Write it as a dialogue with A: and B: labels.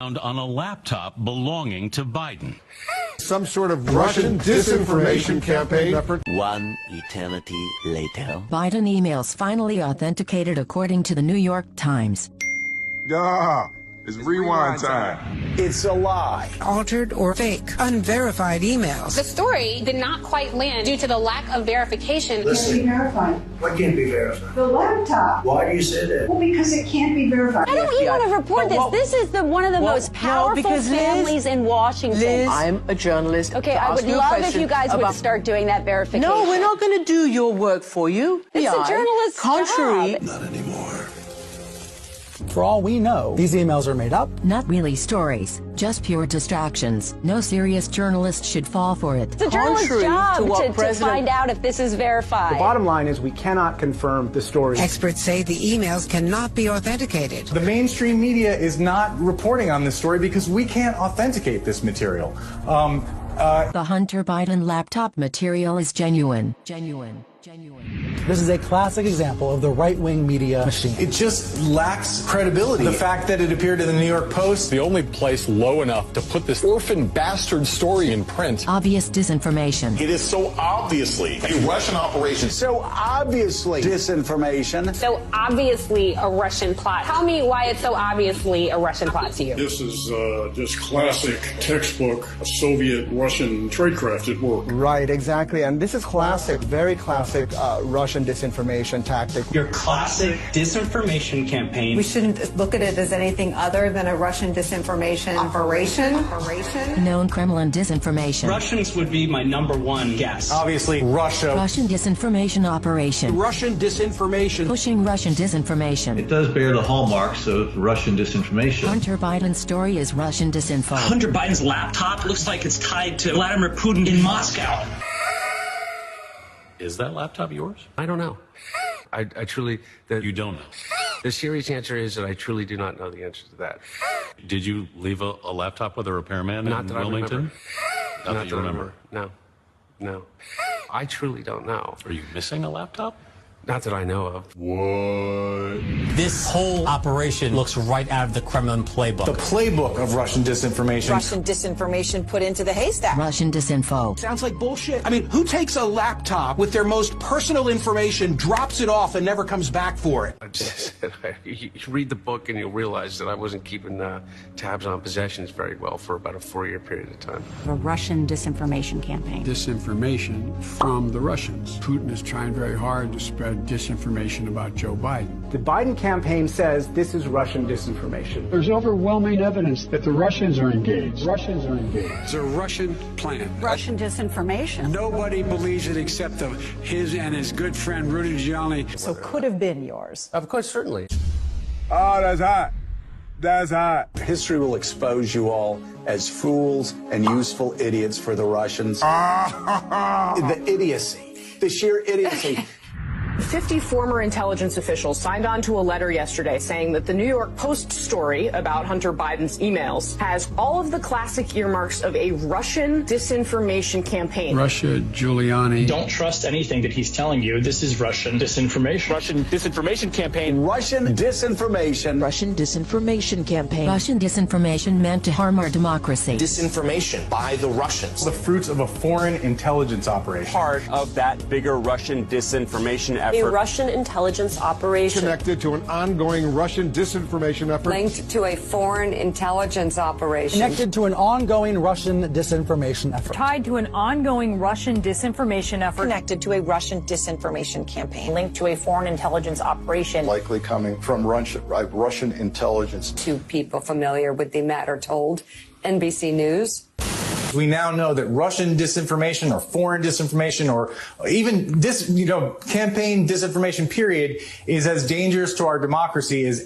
A: found on a laptop belonging to Biden.
B: Some sort of Russian disinformation campaign effort.
C: One eternity later.
D: Biden emails finally authenticated according to the New York Times.
B: It's rewind time.
E: It's a lie.
F: Altered or fake, unverified emails.
G: The story did not quite land due to the lack of verification.
H: Listen, can't be verified.
E: What can't be verified?
H: The laptop.
E: Why do you say that?
H: Well, because it can't be verified.
I: Why don't you want to report this? This is one of the most powerful families in Washington.
J: Liz, I'm a journalist.
I: Okay, I would love if you guys would start doing that verification.
J: No, we're not going to do your work for you.
I: It's a journalist's job.
E: Not anymore.
K: For all we know, these emails are made up.
D: Not really stories, just pure distractions. No serious journalist should fall for it.
I: It's a journalist's job to find out if this is verified.
K: The bottom line is we cannot confirm the story.
F: Experts say the emails cannot be authenticated.
L: The mainstream media is not reporting on this story because we can't authenticate this material.
D: The Hunter Biden laptop material is genuine.
K: This is a classic example of the right-wing media machine.
L: It just lacks credibility. The fact that it appeared in the New York Post,
M: the only place low enough to put this orphan bastard story in print.
D: Obvious disinformation.
N: It is so obviously a Russian operation.
E: So obviously disinformation.
G: So obviously a Russian plot. Tell me why it's so obviously a Russian plot to you.
O: This is just classic textbook Soviet-Russian tradecraft at work.
K: Right, exactly. And this is classic, very classic Russian disinformation tactic.
P: Your classic disinformation campaign.
Q: We shouldn't look at it as anything other than a Russian disinformation operation.
D: Known Kremlin disinformation.
P: Russians would be my #1 guess.
L: Obviously, Russia.
D: Russian disinformation operation.
E: Russian disinformation.
D: Pushing Russian disinformation.
R: It does bear the hallmarks of Russian disinformation.
D: Hunter Biden's story is Russian disinfo.
P: Hunter Biden's laptop looks like it's tied to Vladimir Putin in Moscow.
A: Is that laptop yours?
S: I don't know. I truly...
A: You don't know?
S: The serious answer is that I truly do not know the answer to that.
A: Did you leave a laptop with a repairman
S: Not
A: in
S: that
A: Wilmington?
S: Not that you remember. No. I truly don't know.
A: Are you missing a laptop?
S: Not that I know of.
E: What?
T: This whole operation looks right out of the Kremlin playbook.
L: The playbook of Russian disinformation.
Q: Russian disinformation put into the haystack.
D: Russian disinfo.
E: Sounds like bullshit. I mean, who takes a laptop with their most personal information, drops it off, and never comes back for it?
S: You read the book and you'll realize that I wasn't keeping tabs on possessions very well for about a 4-year period of time.
I: A Russian disinformation campaign.
O: Disinformation from the Russians. Putin is trying very hard to spread disinformation about Joe Biden.
K: The Biden campaign says this is Russian disinformation.
O: There's overwhelming evidence that the Russians are engaged.
E: It's a Russian plan.
Q: Russian disinformation.
O: Nobody believes it except his and his good friend Rudy Giuliani.
Q: So could have been yours.
S: Of course, certainly.
B: Oh, that's hot. That's hot.
E: History will expose you all as fools and useful idiots for the Russians. The idiocy. The sheer idiocy.
G: 50 former intelligence officials signed on to a letter yesterday saying that the New York Post story about Hunter Biden's emails has all of the classic earmarks of a Russian disinformation campaign.
O: Russia, Giuliani.
P: Don't trust anything that he's telling you. This is Russian disinformation.
C: Russian disinformation campaign.
E: Russian disinformation.
D: Russian disinformation campaign. Russian disinformation meant to harm our democracy.
C: Disinformation by the Russians.
L: The fruits of a foreign intelligence operation.
C: Part of that bigger Russian disinformation effort.
I: A Russian intelligence operation.
B: Connected to an ongoing Russian disinformation effort.
Q: Linked to a foreign intelligence operation.
K: Connected to an ongoing Russian disinformation effort.
I: Tied to an ongoing Russian disinformation effort.
Q: Connected to a Russian disinformation campaign.
I: Linked to a foreign intelligence operation.
B: Likely coming from Russian intelligence.
Q: To people familiar with the matter told NBC News.
L: We now know that Russian disinformation or foreign disinformation or even campaign disinformation period is as dangerous to our democracy as